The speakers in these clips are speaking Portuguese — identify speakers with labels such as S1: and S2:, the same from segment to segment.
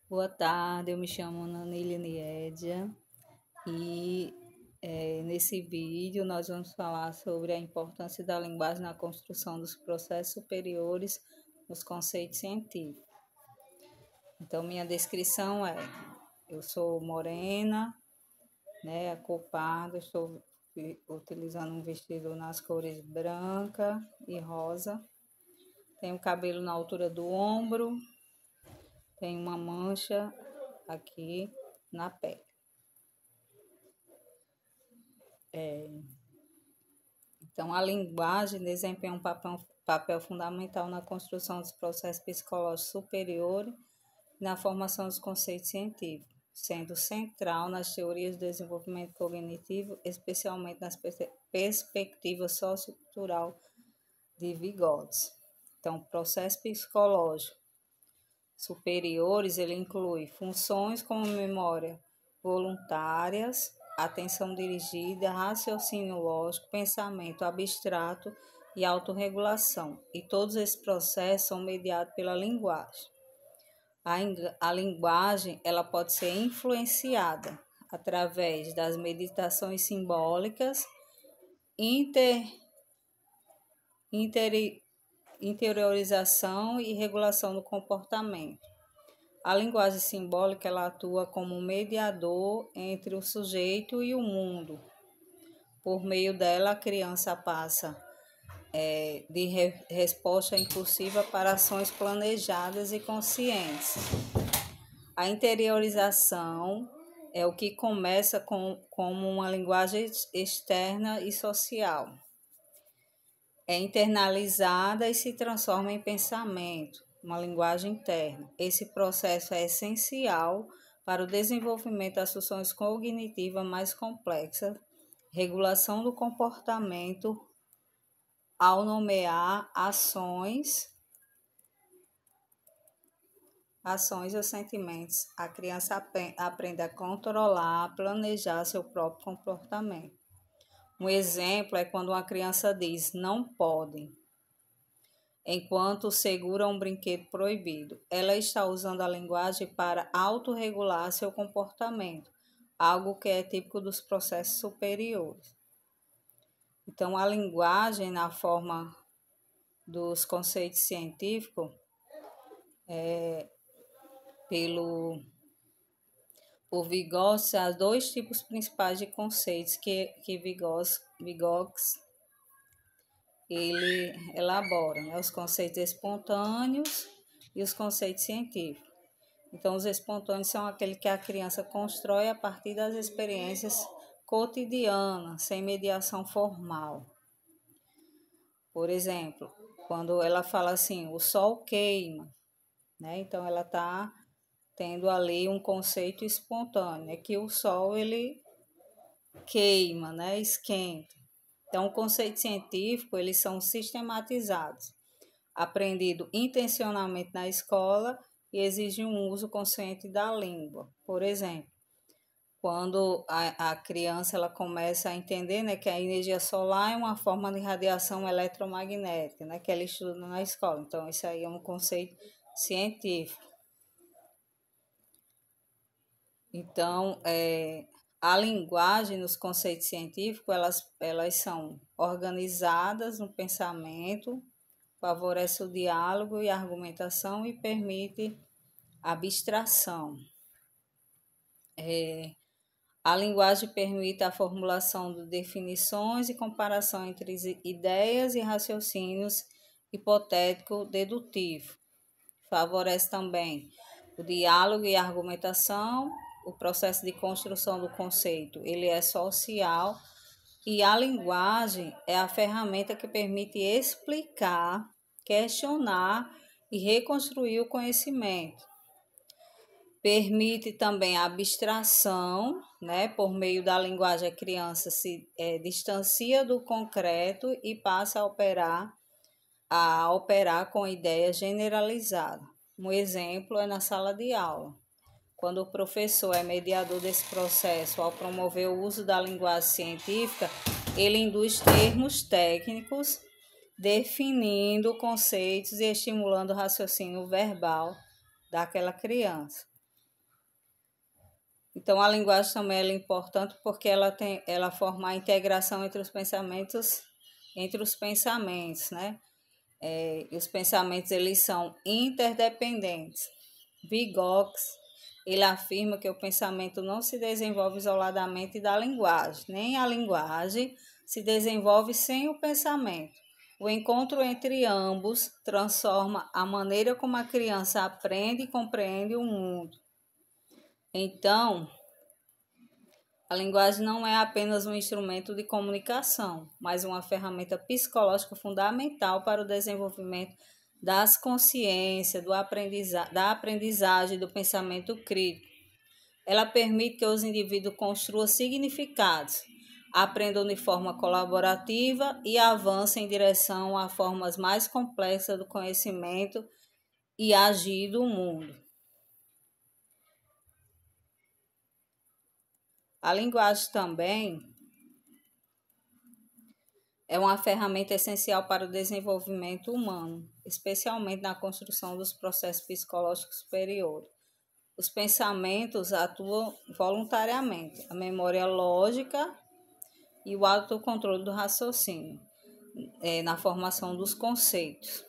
S1: Boa tarde, eu me chamo Nanile Niedia e nesse vídeo nós vamos falar sobre a importância da linguagem na construção dos processos superiores nos conceitos científicos. Então, minha descrição é: eu sou morena, a cor parda, estou utilizando um vestido nas cores branca e rosa, tenho cabelo na altura do ombro, tenho uma mancha aqui na pele. Então, a linguagem desempenha um papel fundamental na construção dos processos psicológicos superiores e na formação dos conceitos científicos, sendo central nas teorias do desenvolvimento cognitivo, especialmente nas perspectivas sociocultural de Vygotsky. Então, processo psicológico superiores, ele inclui funções como memória voluntárias, atenção dirigida, raciocínio lógico, pensamento abstrato e autorregulação. E todos esses processos são mediados pela linguagem. A linguagem ela pode ser influenciada através das meditações simbólicas, interiorização e regulação do comportamento. A linguagem simbólica ela atua como mediador entre o sujeito e o mundo. Por meio dela, a criança passa de resposta impulsiva para ações planejadas e conscientes. A interiorização é o que começa como uma linguagem externa e social. É internalizada e se transforma em pensamento, uma linguagem interna. Esse processo é essencial para o desenvolvimento das funções cognitivas mais complexas, regulação do comportamento ao nomear ações ou sentimentos. A criança aprende a controlar, planejar seu próprio comportamento. Um exemplo é quando uma criança diz não pode, enquanto segura um brinquedo proibido. Ela está usando a linguagem para autorregular seu comportamento, algo que é típico dos processos superiores. Então, a linguagem, na forma dos conceitos científicos, por Vygotsky, há dois tipos principais de conceitos que Vygotsky ele elabora, os conceitos espontâneos e os conceitos científicos. Então, os espontâneos são aqueles que a criança constrói a partir das experiências cotidianas, sem mediação formal. Por exemplo, quando ela fala assim, o sol queima, então ela está tendo ali um conceito espontâneo, é que o sol ele queima, esquenta. Então, o conceito científico, eles são sistematizados, aprendido intencionalmente na escola e exigem um uso consciente da língua. Por exemplo, quando a criança ela começa a entender que a energia solar é uma forma de radiação eletromagnética, que ela estuda na escola. Então, isso aí é um conceito científico. Então, a linguagem nos conceitos científicos, elas são organizadas no pensamento, favorece o diálogo e a argumentação e permite abstração. A linguagem permite a formulação de definições e comparação entre ideias e raciocínios hipotético-dedutivo. Favorece também o diálogo e a argumentação. O processo de construção do conceito, ele é social e a linguagem é a ferramenta que permite explicar, questionar e reconstruir o conhecimento. Permite também a abstração, por meio da linguagem a criança se distancia do concreto e passa a operar com ideias generalizadas. Um exemplo é na sala de aula. Quando o professor é mediador desse processo, ao promover o uso da linguagem científica, ele induz termos técnicos, definindo conceitos e estimulando o raciocínio verbal daquela criança. Então, a linguagem também é importante porque ela forma a integração entre os pensamentos, né? E os pensamentos, eles são interdependentes. Vygotsky, ele afirma que o pensamento não se desenvolve isoladamente da linguagem, nem a linguagem se desenvolve sem o pensamento. O encontro entre ambos transforma a maneira como a criança aprende e compreende o mundo. Então, a linguagem não é apenas um instrumento de comunicação, mas uma ferramenta psicológica fundamental para o desenvolvimento das consciências, da aprendizagem do pensamento crítico. Ela permite que os indivíduos construam significados, aprendam de forma colaborativa e avancem em direção a formas mais complexas do conhecimento e agir do mundo. A linguagem também é uma ferramenta essencial para o desenvolvimento humano, especialmente na construção dos processos psicológicos superiores. Os pensamentos atuam voluntariamente, a memória lógica e o autocontrole do raciocínio, na formação dos conceitos.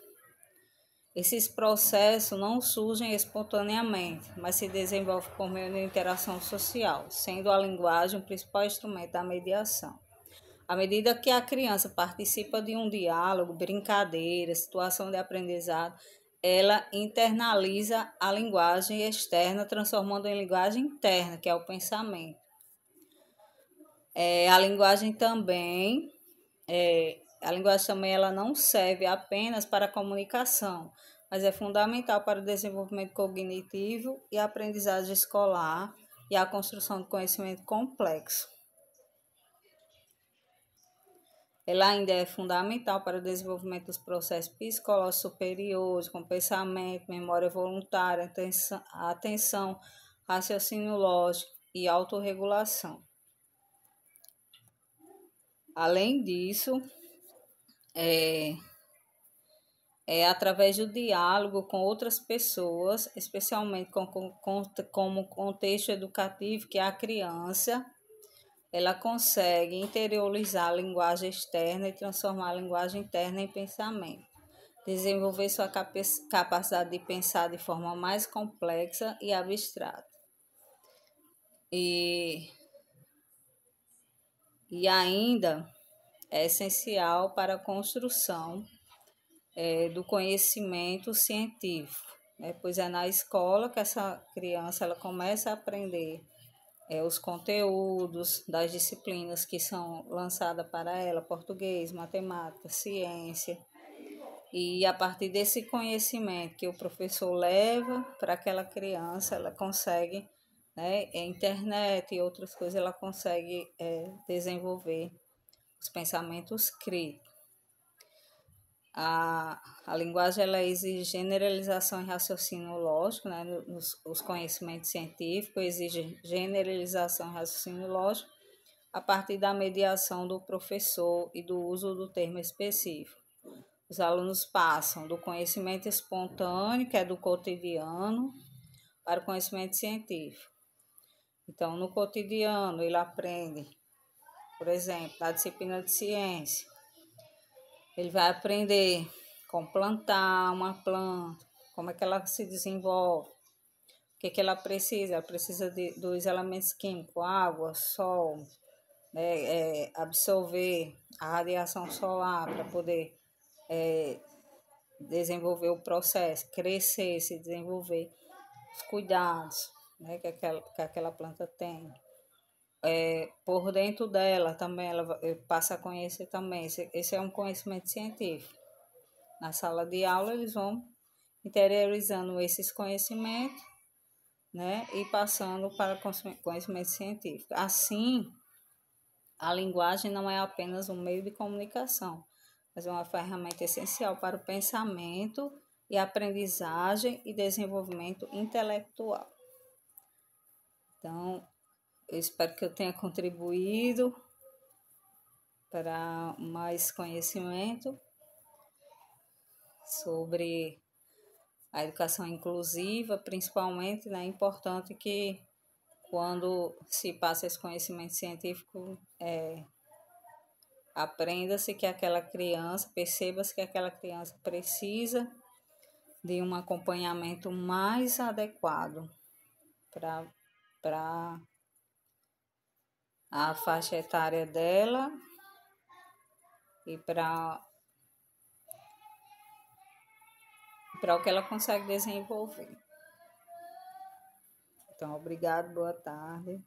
S1: Esses processos não surgem espontaneamente, mas se desenvolvem por meio de interação social, sendo a linguagem o principal instrumento da mediação. À medida que a criança participa de um diálogo, brincadeira, situação de aprendizado, ela internaliza a linguagem externa, transformando em linguagem interna, que é o pensamento. A linguagem também ela não serve apenas para a comunicação, mas é fundamental para o desenvolvimento cognitivo e a aprendizagem escolar e a construção de conhecimento complexo. Ela ainda é fundamental para o desenvolvimento dos processos psicológicos superiores, como pensamento, memória voluntária, atenção, raciocínio lógico e autorregulação. Além disso, é através do diálogo com outras pessoas, especialmente como contexto educativo, que a criança ela consegue interiorizar a linguagem externa e transformar a linguagem interna em pensamento, desenvolver sua capacidade de pensar de forma mais complexa e abstrata. E ainda é essencial para a construção do conhecimento científico, pois é na escola que essa criança ela começa a aprender os conteúdos das disciplinas que são lançadas para ela, português, matemática, ciência, e a partir desse conhecimento que o professor leva para aquela criança, ela consegue, internet e outras coisas, ela consegue desenvolver os pensamentos críticos. A linguagem ela exige generalização e raciocínio lógico, os conhecimentos científicos exigem generalização e raciocínio lógico a partir da mediação do professor e do uso do termo específico. Os alunos passam do conhecimento espontâneo, que é do cotidiano, para o conhecimento científico. Então, no cotidiano, ele aprende, por exemplo, na disciplina de ciência, ele vai aprender como plantar uma planta, como é que ela se desenvolve, o que ela precisa. Ela precisa dos elementos químicos, água, sol, absorver a radiação solar para poder desenvolver o processo, crescer, se desenvolver, os cuidados que aquela planta tem. Por dentro dela também, ela passa a conhecer também. Esse é um conhecimento científico. Na sala de aula, eles vão interiorizando esses conhecimentos, e passando para conhecimento científico. Assim, a linguagem não é apenas um meio de comunicação, mas é uma ferramenta essencial para o pensamento e aprendizagem e desenvolvimento intelectual. Então, eu espero que eu tenha contribuído para mais conhecimento sobre a educação inclusiva, principalmente, é importante que quando se passa esse conhecimento científico, aprenda-se que aquela criança, perceba-se que aquela criança precisa de um acompanhamento mais adequado para a faixa etária dela e para o que ela consegue desenvolver. Então, obrigado, boa tarde.